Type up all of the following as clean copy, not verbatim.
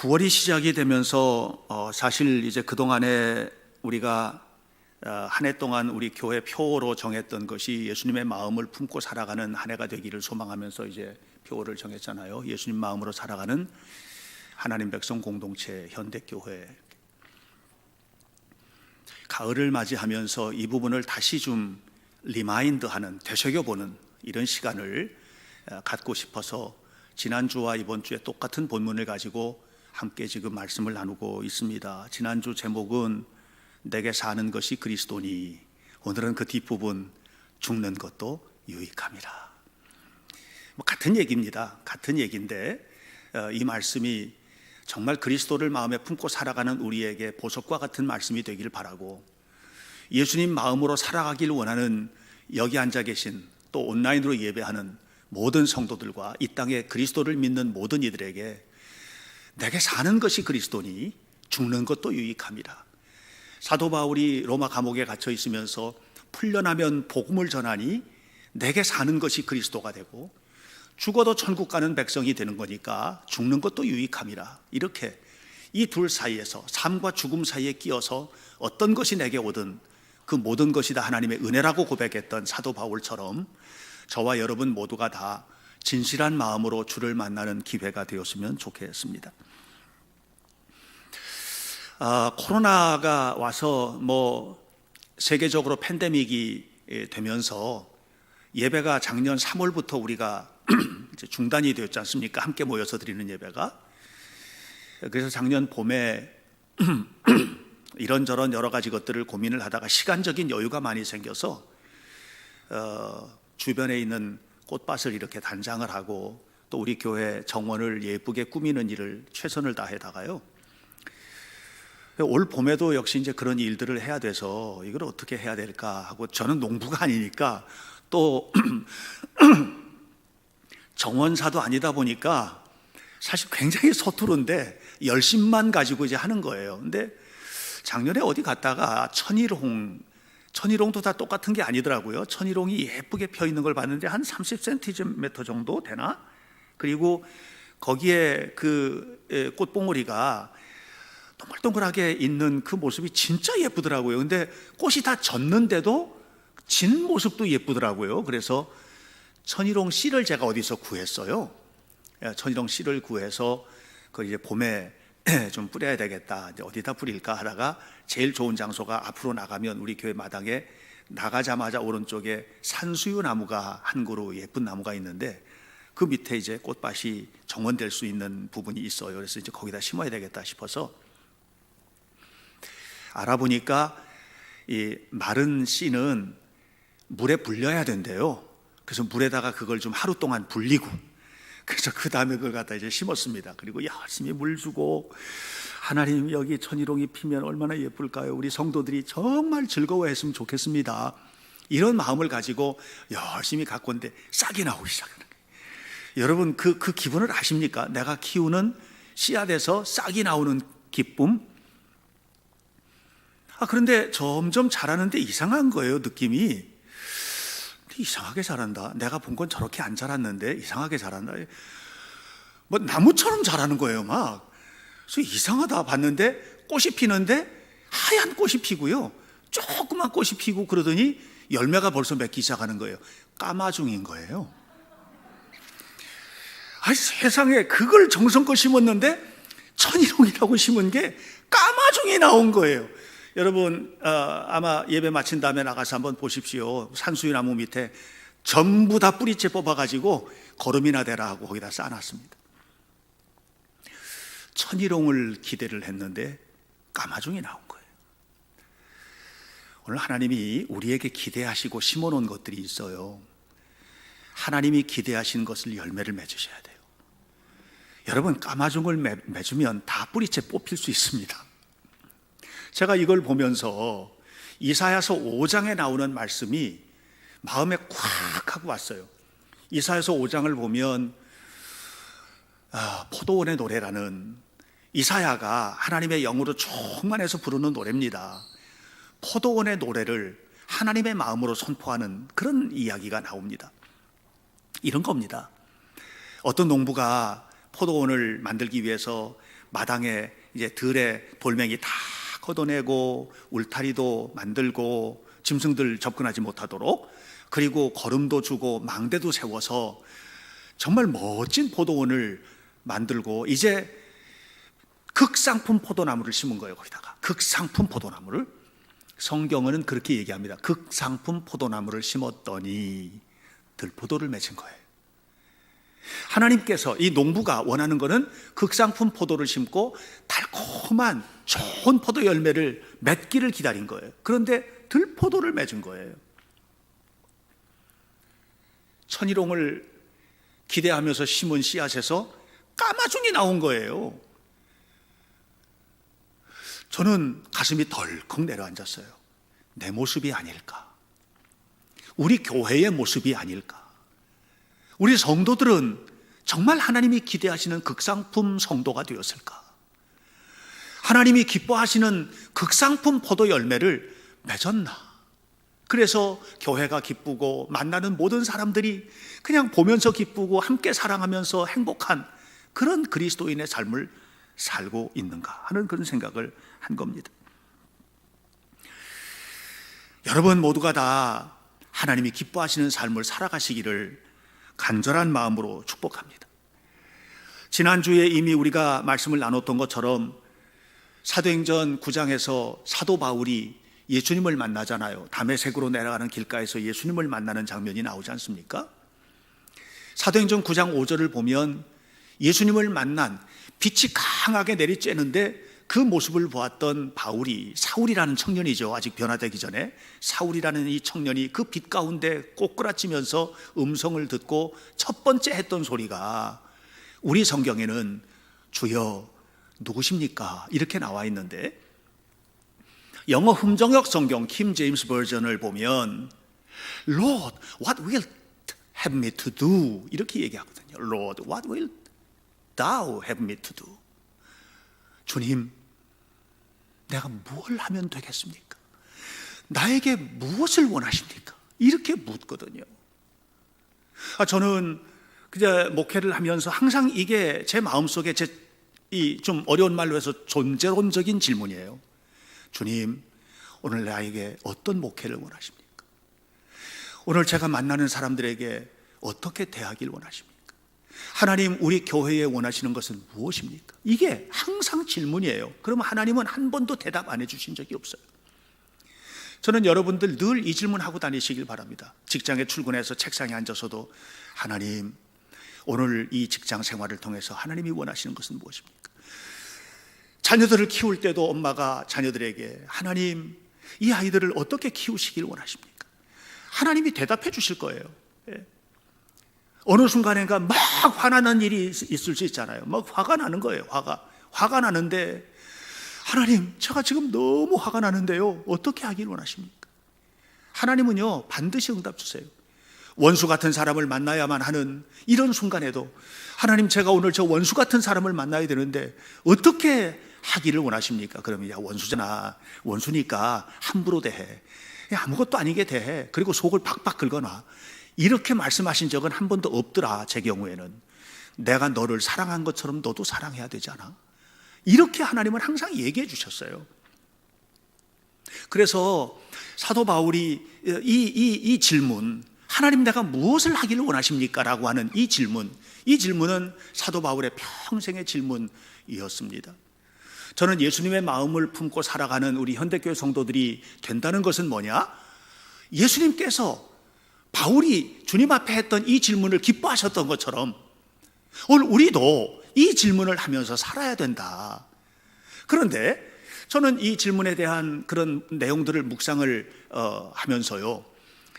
9월이 시작이 되면서 사실 이제 그동안에 우리가 한 해 동안 우리 교회 표어로 정했던 것이 예수님의 마음을 품고 살아가는 한 해가 되기를 소망하면서 이제 표어를 정했잖아요. 예수님 마음으로 살아가는 하나님 백성 공동체 현대교회. 가을을 맞이하면서 이 부분을 다시 좀 리마인드하는, 되새겨보는 이런 시간을 갖고 싶어서 지난주와 이번 주에 똑같은 본문을 가지고 함께 지금 말씀을 나누고 있습니다. 지난주 제목은 내게 사는 것이 그리스도니, 오늘은 그 뒷부분 죽는 것도 유익함이라. 같은 얘기입니다. 같은 얘기인데 이 말씀이 정말 그리스도를 마음에 품고 살아가는 우리에게 보석과 같은 말씀이 되기를 바라고, 예수님 마음으로 살아가길 원하는 여기 앉아 계신 또 온라인으로 예배하는 모든 성도들과 이 땅에 그리스도를 믿는 모든 이들에게 내게 사는 것이 그리스도니 죽는 것도 유익함이라. 사도 바울이 로마 감옥에 갇혀 있으면서 풀려나면 복음을 전하니 내게 사는 것이 그리스도가 되고 죽어도 천국 가는 백성이 되는 거니까 죽는 것도 유익함이라. 이렇게 이 둘 사이에서, 삶과 죽음 사이에 끼어서 어떤 것이 내게 오든 그 모든 것이 다 하나님의 은혜라고 고백했던 사도 바울처럼 저와 여러분 모두가 다 진실한 마음으로 주를 만나는 기회가 되었으면 좋겠습니다. 코로나가 와서 세계적으로 팬데믹이 되면서 예배가 작년 3월부터 우리가 이제 중단이 되었지 않습니까? 함께 모여서 드리는 예배가. 그래서 작년 봄에 이런저런 여러 가지 것들을 고민을 하다가 시간적인 여유가 많이 생겨서 주변에 있는 꽃밭을 이렇게 단장을 하고 또 우리 교회 정원을 예쁘게 꾸미는 일을 최선을 다해다가요, 올 봄에도 역시 이제 그런 일들을 해야 돼서 이걸 어떻게 해야 될까 하고, 저는 농부가 아니니까 또 정원사도 아니다 보니까 사실 굉장히 서투른데 열심만 가지고 이제 하는 거예요. 근데 작년에 어디 갔다가 천일홍도 다 똑같은 게 아니더라고요. 천일홍이 예쁘게 펴 있는 걸 봤는데 한 30cm 정도 되나? 그리고 거기에 그 꽃봉오리가 동글동글하게 있는 그 모습이 진짜 예쁘더라고요. 근데 꽃이 다 졌는데도 진 모습도 예쁘더라고요. 그래서 천일홍 씨를 제가 어디서 구했어요. 천일홍 씨를 구해서 그 이제 봄에 좀 뿌려야 되겠다. 이제 어디다 뿌릴까 하다가 제일 좋은 장소가 앞으로 나가면 우리 교회 마당에 나가자마자 오른쪽에 산수유 나무가 한 그루 예쁜 나무가 있는데 그 밑에 이제 꽃밭이 정원될 수 있는 부분이 있어요. 그래서 이제 거기다 심어야 되겠다 싶어서 알아보니까 이 마른 씨는 물에 불려야 된대요. 그래서 물에다가 그걸 좀 하루 동안 불리고, 그래서 그 다음에 그걸 갖다 이제 심었습니다. 그리고 열심히 물 주고, 하나님 여기 천일홍이 피면 얼마나 예쁠까요? 우리 성도들이 정말 즐거워했으면 좋겠습니다. 이런 마음을 가지고 열심히 가꾸는데 싹이 나오기 시작하는 거예요. 여러분 그 기분을 아십니까? 내가 키우는 씨앗에서 싹이 나오는 기쁨. 그런데 점점 자라는데 이상한 거예요. 느낌이 이상하게 자란다. 내가 본 건 저렇게 안 자랐는데 이상하게 자란다. 나무처럼 자라는 거예요. 막. 그래서 이상하다 봤는데 꽃이 피는데 하얀 꽃이 피고요, 조그만 꽃이 피고 그러더니 열매가 벌써 맺기 시작하는 거예요. 까마중인 거예요. 세상에, 그걸 정성껏 심었는데 천일홍이라고 심은 게 까마중이 나온 거예요. 여러분 아마 예배 마친 다음에 나가서 한번 보십시오. 산수유 나무 밑에 전부 다 뿌리채 뽑아가지고 거름이나 대라 하고 거기다 쌓아놨습니다. 천일홍을 기대를 했는데 까마중이 나온 거예요. 오늘 하나님이 우리에게 기대하시고 심어놓은 것들이 있어요. 하나님이 기대하신 것을 열매를 맺으셔야 돼요. 여러분 까마중을 맺으면 다 뿌리채 뽑힐 수 있습니다. 제가 이걸 보면서 이사야서 5장에 나오는 말씀이 마음에 콱 하고 왔어요. 이사야서 5장을 보면 포도원의 노래라는, 이사야가 하나님의 영으로 충만해서 부르는 노래입니다. 포도원의 노래를 하나님의 마음으로 선포하는 그런 이야기가 나옵니다. 이런 겁니다. 어떤 농부가 포도원을 만들기 위해서 마당에 이제 들에 돌멩이 다 걷어내고 울타리도 만들고 짐승들 접근하지 못하도록, 그리고 거름도 주고 망대도 세워서 정말 멋진 포도원을 만들고 이제 극상품 포도나무를 심은 거예요. 거기다가 극상품 포도나무를, 성경은 그렇게 얘기합니다. 극상품 포도나무를 심었더니 들포도를 맺은 거예요. 하나님께서, 이 농부가 원하는 것은 극상품 포도를 심고 달콤한 좋은 포도 열매를 맺기를 기다린 거예요. 그런데 들포도를 맺은 거예요. 천일홍을 기대하면서 심은 씨앗에서 까마귀이 나온 거예요. 저는 가슴이 덜컥 내려앉았어요. 내 모습이 아닐까? 우리 교회의 모습이 아닐까? 우리 성도들은 정말 하나님이 기대하시는 극상품 성도가 되었을까? 하나님이 기뻐하시는 극상품 포도 열매를 맺었나? 그래서 교회가 기쁘고 만나는 모든 사람들이 그냥 보면서 기쁘고 함께 사랑하면서 행복한 그런 그리스도인의 삶을 살고 있는가 하는 그런 생각을 한 겁니다. 여러분 모두가 다 하나님이 기뻐하시는 삶을 살아가시기를 간절한 마음으로 축복합니다. 지난주에 이미 우리가 말씀을 나눴던 것처럼 사도행전 9장에서 사도 바울이 예수님을 만나잖아요. 다메섹으로 내려가는 길가에서 예수님을 만나는 장면이 나오지 않습니까? 사도행전 9장 5절을 보면 예수님을 만난, 빛이 강하게 내리쬐는데 그 모습을 보았던 바울이, 사울이라는 청년이죠. 아직 변화되기 전에 사울이라는 이 청년이 그 빛 가운데 꼬꾸라치면서 음성을 듣고 첫 번째 했던 소리가, 우리 성경에는 주여 누구십니까? 이렇게 나와 있는데, 영어 흠정역 성경 킴 제임스 버전을 보면 Lord, what will have me to do? 이렇게 얘기하거든요. Lord, what will thou have me to do? 주님, 내가 뭘 하면 되겠습니까? 나에게 무엇을 원하십니까? 이렇게 묻거든요. 저는 그냥 목회를 하면서 항상 이게 제 마음속에 이 좀 어려운 말로 해서 존재론적인 질문이에요. 주님, 오늘 나에게 어떤 목회를 원하십니까? 오늘 제가 만나는 사람들에게 어떻게 대하길 원하십니까? 하나님, 우리 교회에 원하시는 것은 무엇입니까? 이게 항상 질문이에요. 그러면 하나님은 한 번도 대답 안 해주신 적이 없어요. 저는 여러분들 늘 이 질문하고 다니시길 바랍니다. 직장에 출근해서 책상에 앉아서도 하나님, 오늘 이 직장 생활을 통해서 하나님이 원하시는 것은 무엇입니까? 자녀들을 키울 때도 엄마가 자녀들에게 하나님, 이 아이들을 어떻게 키우시길 원하십니까? 하나님이 대답해 주실 거예요. 어느 순간인가 막 화나는 일이 있을 수 있잖아요. 막 화가 나는 거예요. 화가 나는데, 하나님, 제가 지금 너무 화가 나는데요, 어떻게 하길 원하십니까? 하나님은요, 반드시 응답 주세요. 원수 같은 사람을 만나야만 하는 이런 순간에도, 하나님, 제가 오늘 저 원수 같은 사람을 만나야 되는데 어떻게 하기를 원하십니까? 그러면, 야, 원수잖아, 원수니까 함부로 대해, 아무것도 아니게 대해, 그리고 속을 박박 긁어놔, 이렇게 말씀하신 적은 한 번도 없더라. 제 경우에는 내가 너를 사랑한 것처럼 너도 사랑해야 되지 않아? 이렇게 하나님은 항상 얘기해 주셨어요. 그래서 사도 바울이 이 질문, 하나님, 내가 무엇을 하기를 원하십니까? 라고 하는 이 질문은 사도 바울의 평생의 질문이었습니다. 저는 예수님의 마음을 품고 살아가는 우리 현대교회 성도들이 된다는 것은 뭐냐? 예수님께서 바울이 주님 앞에 했던 이 질문을 기뻐하셨던 것처럼 오늘 우리도 이 질문을 하면서 살아야 된다. 그런데 저는 이 질문에 대한 그런 내용들을 묵상을 하면서요,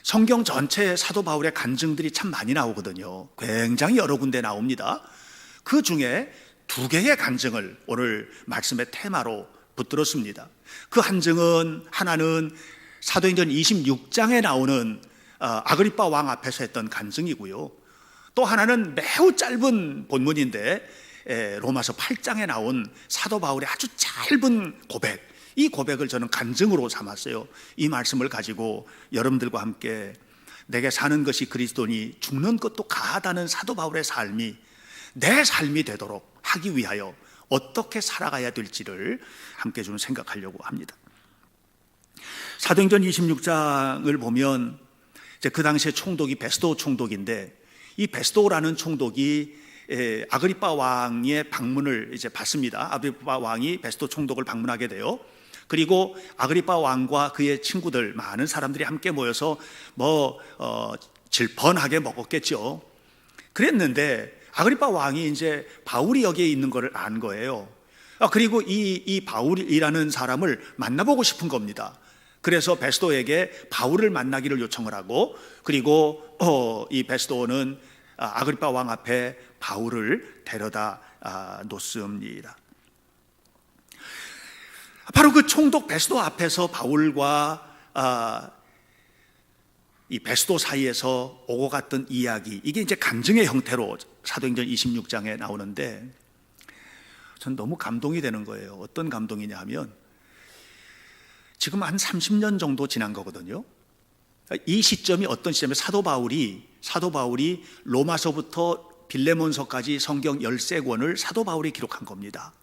성경 전체에 사도 바울의 간증들이 참 많이 나오거든요. 굉장히 여러 군데 나옵니다. 그 중에 2개의 간증을 오늘 말씀의 테마로 붙들었습니다. 그 한증은, 하나는 사도행전 26장에 나오는 아그리빠 왕 앞에서 했던 간증이고요, 또 하나는 매우 짧은 본문인데 로마서 8장에 나온 사도 바울의 아주 짧은 고백, 이 고백을 저는 간증으로 삼았어요. 이 말씀을 가지고 여러분들과 함께 내게 사는 것이 그리스도니 죽는 것도 가하다는 사도 바울의 삶이 내 삶이 되도록 하기 위하여 어떻게 살아가야 될지를 함께 좀 생각하려고 합니다. 사도행전 26장을 보면 이제 그 당시에 총독이 베스도 총독인데, 이 베스도라는 총독이 아그리빠 왕의 방문을 이제 받습니다. 아그리빠 왕이 베스도 총독을 방문하게 돼요. 그리고 아그리빠 왕과 그의 친구들, 많은 사람들이 함께 모여서 질펀하게 먹었겠죠. 그랬는데 아그리빠 왕이 이제 바울이 여기에 있는 것을 안 거예요. 그리고 이 바울이라는 사람을 만나보고 싶은 겁니다. 그래서 베스도에게 바울을 만나기를 요청을 하고, 그리고 이 베스도는 아그리빠 왕 앞에 바울을 데려다 놓습니다. 바로 그 총독 베스도 앞에서 바울과 이 베스도 사이에서 오고 갔던 이야기, 이게 이제 간증의 형태로 사도행전 26장에 나오는데, 전 너무 감동이 되는 거예요. 어떤 감동이냐 하면, 지금 한 30년 정도 지난 거거든요. 이 시점이 어떤 시점에 사도 바울이 로마서부터 빌레몬서까지 성경 13권을 사도 바울이 기록한 겁니다.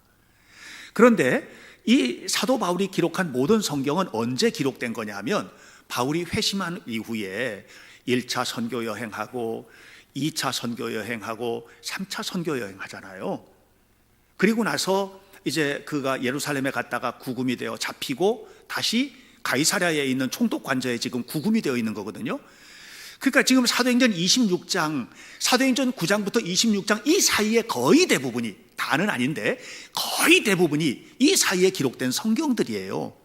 그런데 이 사도 바울이 기록한 모든 성경은 언제 기록된 거냐 하면, 바울이 회심한 이후에 1차 선교 여행하고 2차 선교 여행하고 3차 선교 여행하잖아요. 그리고 나서 이제 그가 예루살렘에 갔다가 구금이 되어 잡히고 다시 가이사랴에 있는 총독 관저에 지금 구금이 되어 있는 거거든요. 그러니까 지금 사도행전 26장, 사도행전 9장부터 26장 이 사이에 거의 대부분이, 다는 아닌데 거의 대부분이 이 사이에 기록된 성경들이에요.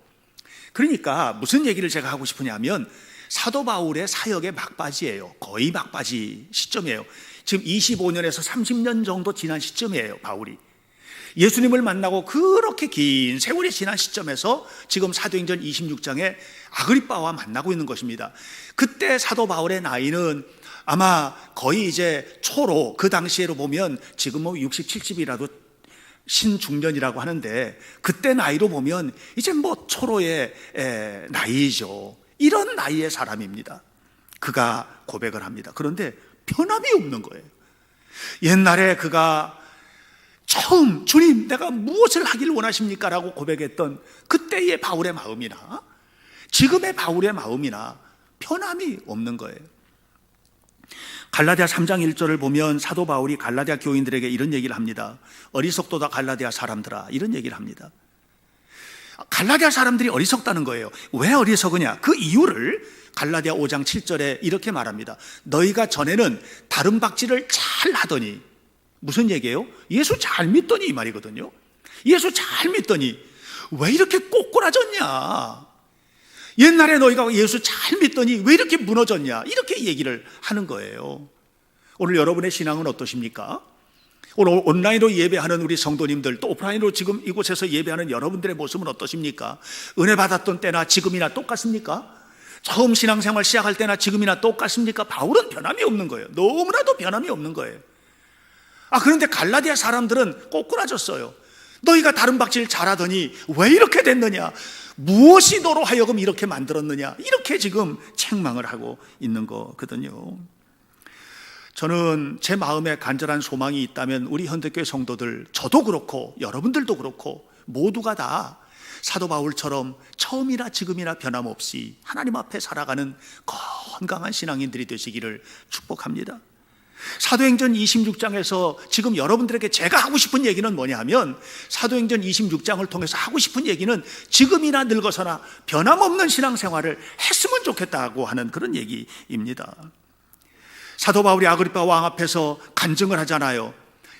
그러니까 무슨 얘기를 제가 하고 싶으냐면, 사도 바울의 사역의 막바지예요. 거의 막바지 시점이에요. 지금 25년에서 30년 정도 지난 시점이에요. 바울이 예수님을 만나고 그렇게 긴 세월이 지난 시점에서 지금 사도행전 26장에 아그리빠와 만나고 있는 것입니다. 그때 사도 바울의 나이는 아마 거의 이제 초로, 그 당시에로 보면 지금 60, 70이라도 신중년이라고 하는데, 그때 나이로 보면 이제 초로의 나이죠. 이런 나이의 사람입니다. 그가 고백을 합니다. 그런데 변함이 없는 거예요. 옛날에 그가 처음 주님 내가 무엇을 하기를 원하십니까? 라고 고백했던 그때의 바울의 마음이나 지금의 바울의 마음이나 변함이 없는 거예요. 갈라디아 3장 1절을 보면 사도 바울이 갈라디아 교인들에게 이런 얘기를 합니다. 어리석도다 갈라디아 사람들아, 이런 얘기를 합니다. 갈라디아 사람들이 어리석다는 거예요. 왜 어리석으냐? 그 이유를 갈라디아 5장 7절에 이렇게 말합니다. 너희가 전에는 다른 박질을 잘 하더니, 무슨 얘기예요? 예수 잘 믿더니 이 말이거든요. 예수 잘 믿더니 왜 이렇게 꼬꾸라졌냐? 옛날에 너희가 예수 잘 믿더니 왜 이렇게 무너졌냐? 이렇게 얘기를 하는 거예요. 오늘 여러분의 신앙은 어떠십니까? 오늘 온라인으로 예배하는 우리 성도님들, 또 오프라인으로 지금 이곳에서 예배하는 여러분들의 모습은 어떠십니까? 은혜 받았던 때나 지금이나 똑같습니까? 처음 신앙생활 시작할 때나 지금이나 똑같습니까? 바울은 변함이 없는 거예요. 너무나도 변함이 없는 거예요. 그런데 갈라디아 사람들은 꼬꾸라졌어요. 너희가 다른 박질 잘하더니 왜 이렇게 됐느냐? 무엇이 너로 하여금 이렇게 만들었느냐? 이렇게 지금 책망을 하고 있는 거거든요. 저는 제 마음에 간절한 소망이 있다면 우리 현대교회 성도들, 저도 그렇고 여러분들도 그렇고 모두가 다 사도 바울처럼 처음이나 지금이나 변함없이 하나님 앞에 살아가는 건강한 신앙인들이 되시기를 축복합니다. 사도행전 26장에서 지금 여러분들에게 제가 하고 싶은 얘기는 뭐냐 하면, 사도행전 26장을 통해서 하고 싶은 얘기는 지금이나 늙어서나 변함없는 신앙생활을 했으면 좋겠다고 하는 그런 얘기입니다. 사도 바울이 아그리빠 왕 앞에서 간증을 하잖아요.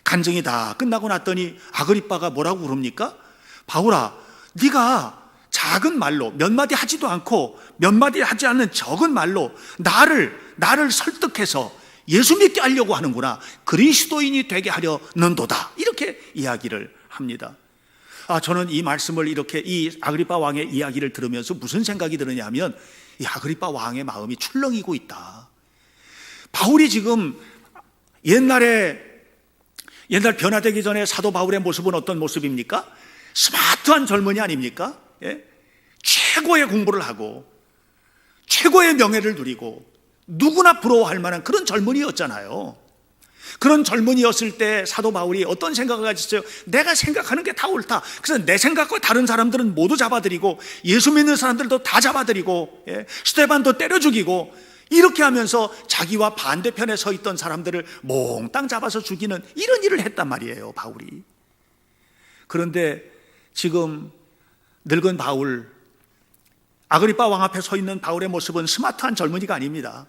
간증이 다 끝나고 났더니 아그리빠가 뭐라고 그럽니까? 바울아, 네가 작은 말로 몇 마디 하지도 않고 몇 마디 하지 않는 적은 말로 나를 설득해서 예수 믿게 하려고 하는구나. 그리스도인이 되게 하려는도다. 이렇게 이야기를 합니다. 저는 이 말씀을 이렇게 이 아그리빠 왕의 이야기를 들으면서 무슨 생각이 드느냐 하면, 이 아그리빠 왕의 마음이 출렁이고 있다. 바울이 지금 옛날 변화되기 전에 사도 바울의 모습은 어떤 모습입니까? 스마트한 젊은이 아닙니까? 최고의 공부를 하고 최고의 명예를 누리고 누구나 부러워할 만한 그런 젊은이였잖아요. 그런 젊은이였을 때 사도 바울이 어떤 생각을 가졌어요? 내가 생각하는 게 다 옳다. 그래서 내 생각과 다른 사람들은 모두 잡아들이고 예수 믿는 사람들도 다 잡아들이고 스데반도 때려 죽이고 이렇게 하면서 자기와 반대편에 서 있던 사람들을 몽땅 잡아서 죽이는 이런 일을 했단 말이에요, 바울이. 그런데 지금 늙은 바울, 아그리빠 왕 앞에 서 있는 바울의 모습은 스마트한 젊은이가 아닙니다.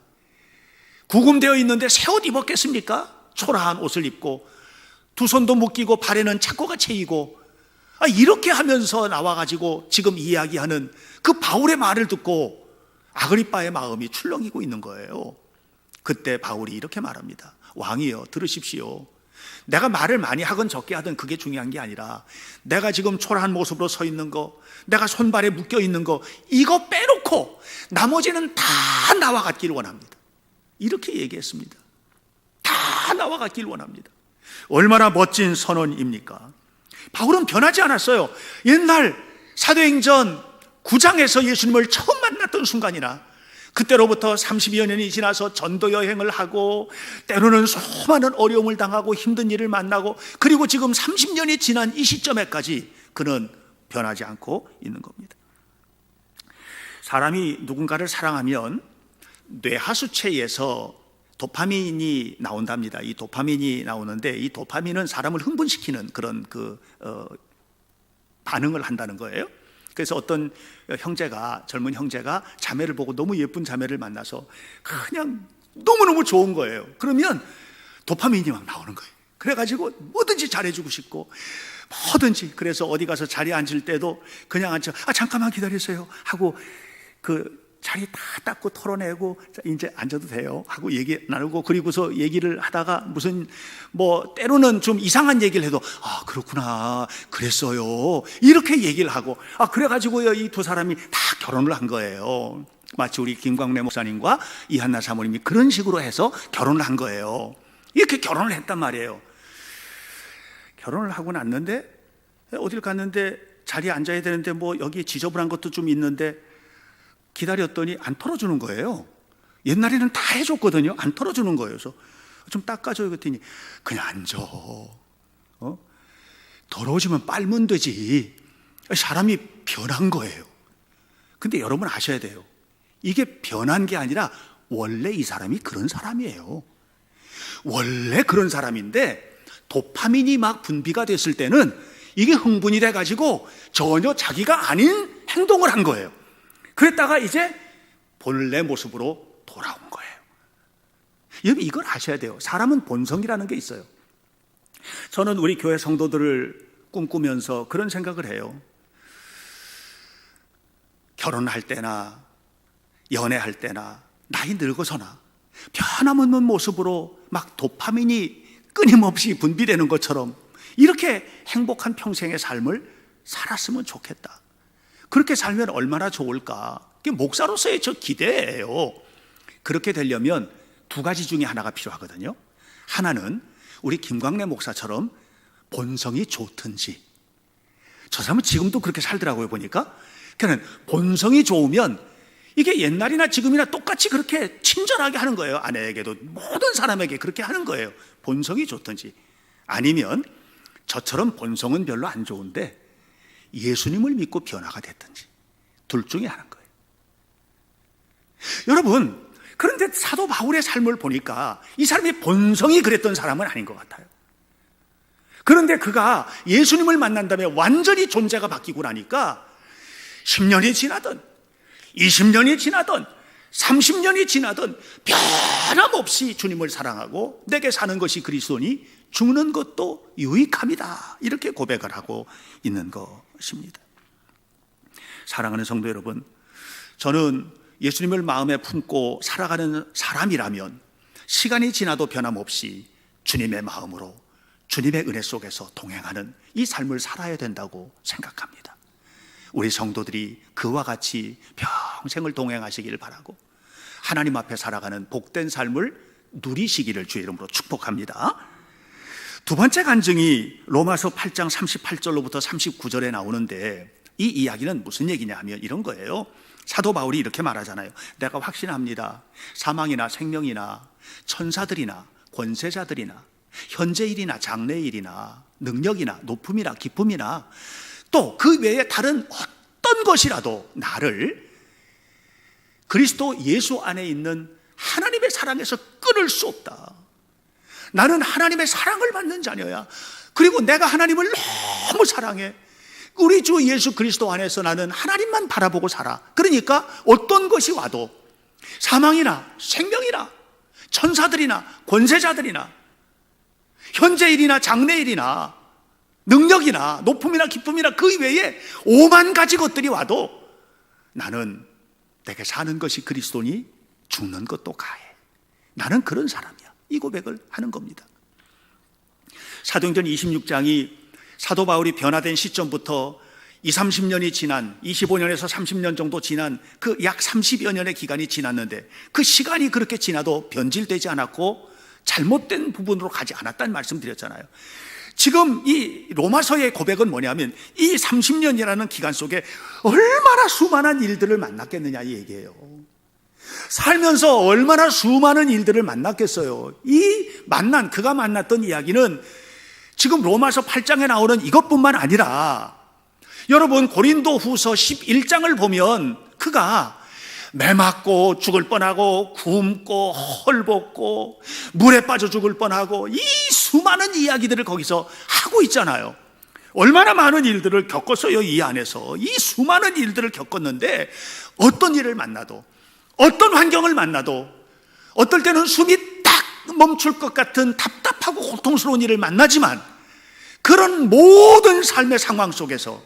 구금되어 있는데 새 옷 입었겠습니까? 초라한 옷을 입고 두 손도 묶이고 발에는 착고가 채이고 이렇게 하면서 나와가지고 지금 이야기하는 그 바울의 말을 듣고 아그리빠의 마음이 출렁이고 있는 거예요. 그때 바울이 이렇게 말합니다. 왕이여, 들으십시오. 내가 말을 많이 하건 적게 하든 그게 중요한 게 아니라 내가 지금 초라한 모습으로 서 있는 거, 내가 손발에 묶여 있는 거, 이거 빼놓고 나머지는 다 나와 같기를 원합니다. 이렇게 얘기했습니다. 다 나와 같기를 원합니다. 얼마나 멋진 선언입니까? 바울은 변하지 않았어요. 옛날 사도행전 9장에서 예수님을 처음 만났던 순간이나 그때로부터 30여 년이 지나서 전도 여행을 하고 때로는 수많은 어려움을 당하고 힘든 일을 만나고 그리고 지금 30년이 지난 이 시점에까지 그는 변하지 않고 있는 겁니다. 사람이 누군가를 사랑하면 뇌하수체에서 도파민이 나온답니다. 이 도파민이 나오는데 이 도파민은 사람을 흥분시키는 그런 반응을 한다는 거예요. 그래서 어떤 젊은 형제가 자매를 보고 너무 예쁜 자매를 만나서 그냥 너무너무 좋은 거예요. 그러면 도파민이 막 나오는 거예요. 그래가지고 뭐든지 잘해주고 싶고 뭐든지. 그래서 어디 가서 자리에 앉을 때도 그냥 앉아 잠깐만 기다리세요 하고 그 자리 다 닦고 털어내고 이제 앉아도 돼요 하고 얘기 나누고 그리고서 얘기를 하다가 무슨 때로는 좀 이상한 얘기를 해도 그렇구나 그랬어요 이렇게 얘기를 하고 그래가지고요 이 두 사람이 다 결혼을 한 거예요. 마치 우리 김광래 목사님과 이한나 사모님이 그런 식으로 해서 결혼을 한 거예요. 이렇게 결혼을 했단 말이에요. 결혼을 하고 났는데 어딜 갔는데 자리에 앉아야 되는데 여기 지저분한 것도 좀 있는데 기다렸더니 안 털어주는 거예요. 옛날에는 다 해줬거든요. 안 털어주는 거예요. 그래서 좀 닦아줘요 그랬더니 그냥 앉아. 더러워지면 빨면 되지. 사람이 변한 거예요. 근데 여러분 아셔야 돼요. 이게 변한 게 아니라 원래 이 사람이 그런 사람이에요. 원래 그런 사람인데 도파민이 막 분비가 됐을 때는 이게 흥분이 돼가지고 전혀 자기가 아닌 행동을 한 거예요. 그랬다가 이제 본래 모습으로 돌아온 거예요. 여러분 이걸 아셔야 돼요. 사람은 본성이라는 게 있어요. 저는 우리 교회 성도들을 꿈꾸면서 그런 생각을 해요. 결혼할 때나 연애할 때나 나이 늙어서나 변함없는 모습으로 막 도파민이 끊임없이 분비되는 것처럼 이렇게 행복한 평생의 삶을 살았으면 좋겠다. 그렇게 살면 얼마나 좋을까? 그게 목사로서의 저 기대예요. 그렇게 되려면 두 가지 중에 하나가 필요하거든요. 하나는 우리 김광래 목사처럼 본성이 좋든지, 저 사람은 지금도 그렇게 살더라고요 보니까. 그러니까 본성이 좋으면 이게 옛날이나 지금이나 똑같이 그렇게 친절하게 하는 거예요. 아내에게도 모든 사람에게 그렇게 하는 거예요. 본성이 좋든지, 아니면 저처럼 본성은 별로 안 좋은데 예수님을 믿고 변화가 됐든지, 둘 중에 하나인 거예요. 여러분, 그런데 사도 바울의 삶을 보니까 이 사람이 본성이 그랬던 사람은 아닌 것 같아요. 그런데 그가 예수님을 만난 다음에 완전히 존재가 바뀌고 나니까 10년이 지나든 20년이 지나든 30년이 지나든 변함없이 주님을 사랑하고 내게 사는 것이 그리스도니 죽는 것도 유익함이다, 이렇게 고백을 하고 있는 것입니다. 사랑하는 성도 여러분, 저는 예수님을 마음에 품고 살아가는 사람이라면 시간이 지나도 변함없이 주님의 마음으로 주님의 은혜 속에서 동행하는 이 삶을 살아야 된다고 생각합니다. 우리 성도들이 그와 같이 평생을 동행하시기를 바라고 하나님 앞에 살아가는 복된 삶을 누리시기를 주의 이름으로 축복합니다. 두 번째 간증이 로마서 8장 38절로부터 39절에 나오는데, 이 이야기는 무슨 얘기냐 하면 이런 거예요. 사도 바울이 이렇게 말하잖아요. 내가 확신합니다. 사망이나 생명이나 천사들이나 권세자들이나 현재 일이나 장래 일이나 능력이나 높음이나 기쁨이나 또 그 외에 다른 어떤 것이라도 나를 그리스도 예수 안에 있는 하나님의 사랑에서 끊을 수 없다. 나는 하나님의 사랑을 받는 자녀야. 그리고 내가 하나님을 너무 사랑해. 우리 주 예수 그리스도 안에서 나는 하나님만 바라보고 살아. 그러니까 어떤 것이 와도 사망이나 생명이나 천사들이나 권세자들이나 현재일이나 장래일이나 능력이나 높음이나 기쁨이나 그 외에 5만 가지 것들이 와도 나는 내게 사는 것이 그리스도니 죽는 것도 가해. 나는 그런 사람이야. 이 고백을 하는 겁니다. 사도행전 26장이 사도 바울이 변화된 시점부터 30년이 지난 25년에서 30년 정도 지난 그 약 30여 년의 기간이 지났는데 그 시간이 그렇게 지나도 변질되지 않았고 잘못된 부분으로 가지 않았다는 말씀 드렸잖아요. 지금 이 로마서의 고백은 뭐냐면 이 30년이라는 기간 속에 얼마나 수많은 일들을 만났겠느냐 이 얘기예요. 살면서 얼마나 수많은 일들을 만났겠어요. 그가 만났던 이야기는 지금 로마서 8장에 나오는 이것뿐만 아니라 여러분 고린도 후서 11장을 보면 그가 매 맞고 죽을 뻔하고 굶고 헐벗고 물에 빠져 죽을 뻔하고 이 수많은 이야기들을 거기서 하고 있잖아요. 얼마나 많은 일들을 겪었어요. 이 안에서 이 수많은 일들을 겪었는데 어떤 일을 만나도 어떤 환경을 만나도 어떨 때는 숨이 딱 멈출 것 같은 답답하고 고통스러운 일을 만나지만 그런 모든 삶의 상황 속에서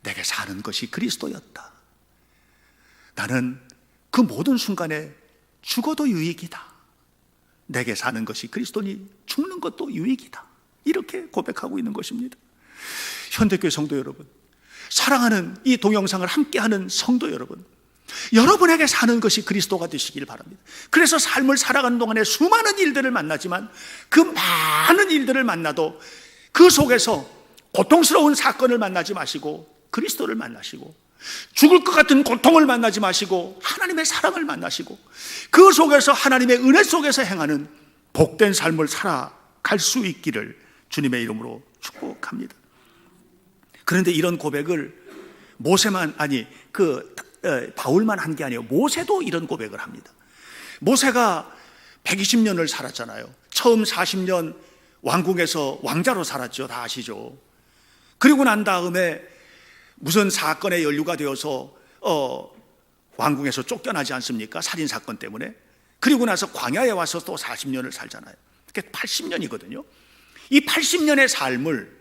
내게 사는 것이 그리스도였다. 나는 그 모든 순간에 죽어도 유익이다. 내게 사는 것이 그리스도니 죽는 것도 유익이다. 이렇게 고백하고 있는 것입니다. 현대교회 성도 여러분, 사랑하는 이 동영상을 함께하는 성도 여러분, 여러분에게 사는 것이 그리스도가 되시길 바랍니다. 그래서 삶을 살아가는 동안에 수많은 일들을 만나지만 그 많은 일들을 만나도 그 속에서 고통스러운 사건을 만나지 마시고 그리스도를 만나시고 죽을 것 같은 고통을 만나지 마시고 하나님의 사랑을 만나시고 그 속에서 하나님의 은혜 속에서 행하는 복된 삶을 살아갈 수 있기를 주님의 이름으로 축복합니다. 그런데 이런 고백을 바울만 한 게 아니에요. 모세도 이런 고백을 합니다. 모세가 120년을 살았잖아요. 처음 40년 왕궁에서 왕자로 살았죠. 다 아시죠. 그리고 난 다음에 무슨 사건에 연루가 되어서 왕궁에서 쫓겨나지 않습니까? 살인사건 때문에. 그리고 나서 광야에 와서 또 40년을 살잖아요. 그게 80년이거든요. 이 80년의 삶을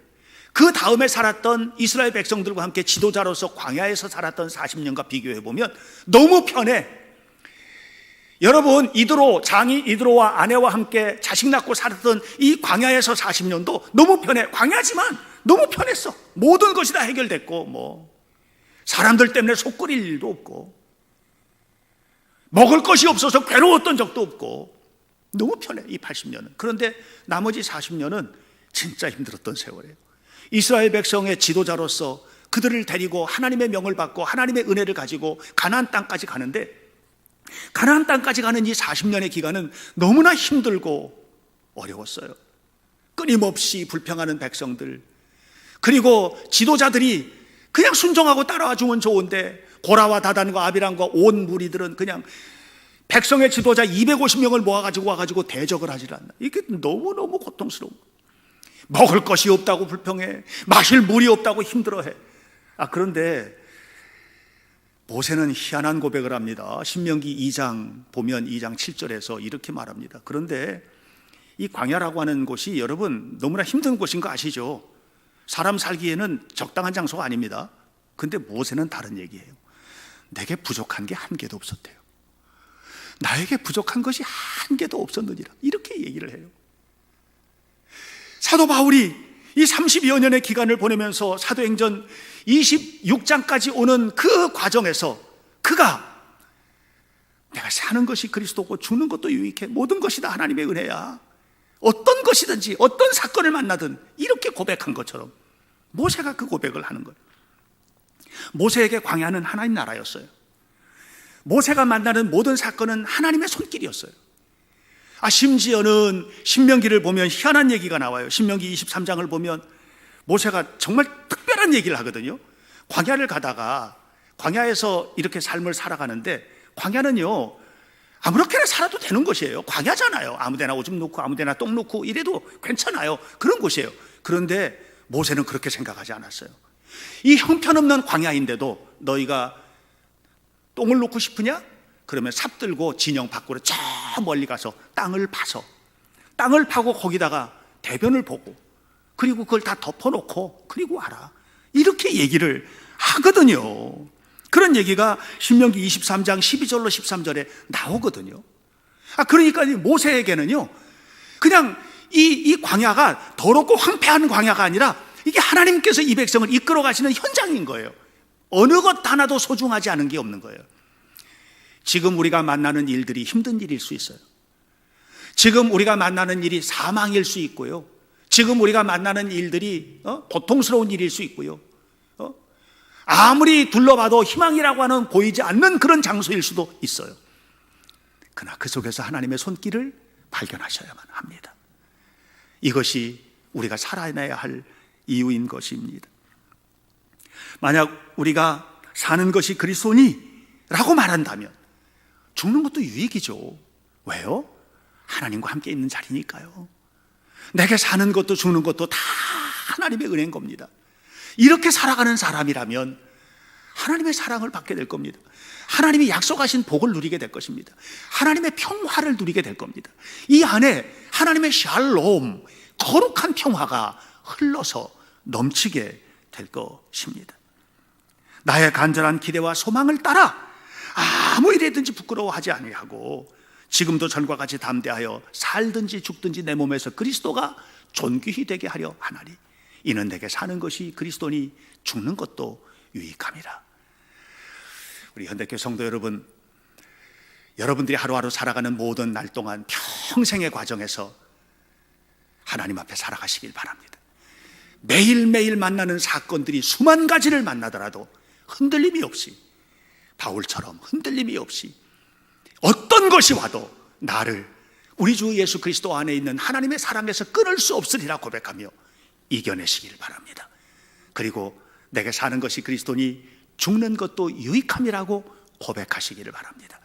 그 다음에 살았던 이스라엘 백성들과 함께 지도자로서 광야에서 살았던 40년과 비교해보면 너무 편해. 여러분, 장이 이드로와 아내와 함께 자식 낳고 살았던 이 광야에서 40년도 너무 편해. 광야지만 너무 편했어. 모든 것이 다 해결됐고 사람들 때문에 속 끓일 일도 없고 먹을 것이 없어서 괴로웠던 적도 없고 너무 편해 이 80년은. 그런데 나머지 40년은 진짜 힘들었던 세월이에요. 이스라엘 백성의 지도자로서 그들을 데리고 하나님의 명을 받고 하나님의 은혜를 가지고 가나안 땅까지 가는데 가나안 땅까지 가는 이 40년의 기간은 너무나 힘들고 어려웠어요. 끊임없이 불평하는 백성들, 그리고 지도자들이 그냥 순종하고 따라와 주면 좋은데 고라와 다단과 아비람과 온 무리들은 그냥 백성의 지도자 250명을 모아가지고 와가지고 대적을 하질 않나. 이게 너무너무 고통스러워. 먹을 것이 없다고 불평해. 마실 물이 없다고 힘들어해. 그런데 모세는 희한한 고백을 합니다. 신명기 2장 보면 2장 7절에서 이렇게 말합니다. 그런데 이 광야라고 하는 곳이 여러분 너무나 힘든 곳인 거 아시죠? 사람 살기에는 적당한 장소가 아닙니다. 근데 모세는 다른 얘기예요. 내게 부족한 게 한 개도 없었대요. 나에게 부족한 것이 한 개도 없었느니라. 이렇게 얘기를 해요. 사도 바울이 이 30여 년의 기간을 보내면서 사도행전 26장까지 오는 그 과정에서 그가 내가 사는 것이 그리스도고 죽는 것도 유익해. 모든 것이 다 하나님의 은혜야. 어떤 것이든지 어떤 사건을 만나든 이렇게 고백한 것처럼 모세가 그 고백을 하는 거예요. 모세에게 광야는 하나님 나라였어요. 모세가 만나는 모든 사건은 하나님의 손길이었어요. 심지어는 신명기를 보면 희한한 얘기가 나와요. 신명기 23장을 보면 모세가 정말 특별한 얘기를 하거든요. 광야를 가다가 광야에서 이렇게 삶을 살아가는데, 광야는요 아무렇게나 살아도 되는 곳이에요. 광야잖아요. 아무데나 오줌 놓고 아무데나 똥 놓고 이래도 괜찮아요. 그런 곳이에요. 그런데 모세는 그렇게 생각하지 않았어요. 이 형편없는 광야인데도 너희가 똥을 놓고 싶으냐? 그러면 삽 들고 진영 밖으로 저 멀리 가서 땅을 파고 거기다가 대변을 보고, 그리고 그걸 다 덮어놓고 그리고 와라, 이렇게 얘기를 하거든요. 그런 얘기가 신명기 23장 12절로 13절에 나오거든요. 그러니까 모세에게는요 그냥 이 광야가 더럽고 황폐한 광야가 아니라 이게 하나님께서 이 백성을 이끌어 가시는 현장인 거예요. 어느 것 하나도 소중하지 않은 게 없는 거예요. 지금 우리가 만나는 일들이 힘든 일일 수 있어요. 지금 우리가 만나는 일이 사망일 수 있고요. 지금 우리가 만나는 일들이 고통스러운 일일 수 있고요. 아무리 둘러봐도 희망이라고 하는 보이지 않는 그런 장소일 수도 있어요. 그러나 그 속에서 하나님의 손길을 발견하셔야만 합니다. 이것이 우리가 살아내야 할 이유인 것입니다. 만약 우리가 사는 것이 그리스도니라고 말한다면 죽는 것도 유익이죠. 왜요? 하나님과 함께 있는 자리니까요. 내게 사는 것도 죽는 것도 다 하나님의 은혜인 겁니다. 이렇게 살아가는 사람이라면 하나님의 사랑을 받게 될 겁니다. 하나님이 약속하신 복을 누리게 될 것입니다. 하나님의 평화를 누리게 될 겁니다. 이 안에 하나님의 샬롬, 거룩한 평화가 흘러서 넘치게 될 것입니다. 나의 간절한 기대와 소망을 따라 아무 일이든지 부끄러워하지 아니하고 지금도 전과 같이 담대하여 살든지 죽든지 내 몸에서 그리스도가 존귀히 되게 하려 하나니 이는 내게 사는 것이 그리스도니 죽는 것도 유익함이라. 우리 현대교회 성도 여러분, 여러분들이 하루하루 살아가는 모든 날 동안 평생의 과정에서 하나님 앞에 살아가시길 바랍니다. 매일매일 만나는 사건들이 수만 가지를 만나더라도 흔들림이 없이, 바울처럼 흔들림이 없이 어떤 것이 와도 나를 우리 주 예수 그리스도 안에 있는 하나님의 사랑에서 끊을 수 없으리라 고백하며 이겨내시길 바랍니다. 그리고 내게 사는 것이 그리스도니 죽는 것도 유익함이라고 고백하시기를 바랍니다.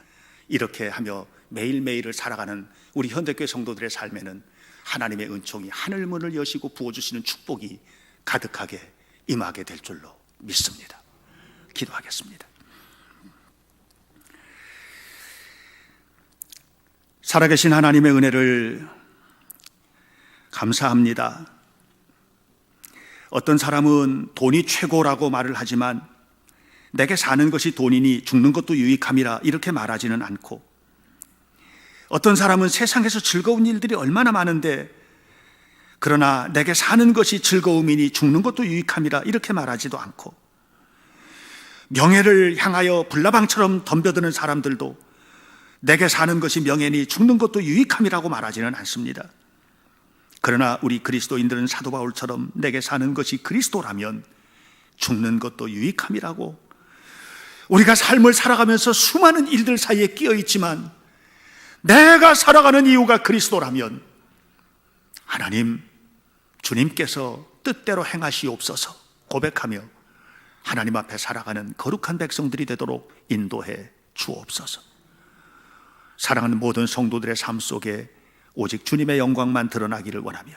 이렇게 하며 매일매일을 살아가는 우리 현대교회 성도들의 삶에는 하나님의 은총이 하늘문을 여시고 부어주시는 축복이 가득하게 임하게 될 줄로 믿습니다. 기도하겠습니다. 살아계신 하나님의 은혜를 감사합니다. 어떤 사람은 돈이 최고라고 말을 하지만 내게 사는 것이 돈이니 죽는 것도 유익함이라 이렇게 말하지는 않고, 어떤 사람은 세상에서 즐거운 일들이 얼마나 많은데 그러나 내게 사는 것이 즐거움이니 죽는 것도 유익함이라 이렇게 말하지도 않고, 명예를 향하여 불나방처럼 덤벼드는 사람들도 내게 사는 것이 명예니 죽는 것도 유익함이라고 말하지는 않습니다. 그러나 우리 그리스도인들은 사도 바울처럼 내게 사는 것이 그리스도라면 죽는 것도 유익함이라고, 우리가 삶을 살아가면서 수많은 일들 사이에 끼어 있지만 내가 살아가는 이유가 그리스도라면 하나님, 주님께서 뜻대로 행하시옵소서 고백하며 하나님 앞에 살아가는 거룩한 백성들이 되도록 인도해 주옵소서. 사랑하는 모든 성도들의 삶 속에 오직 주님의 영광만 드러나기를 원하며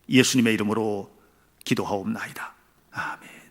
예수님의 이름으로 기도하옵나이다. 아멘.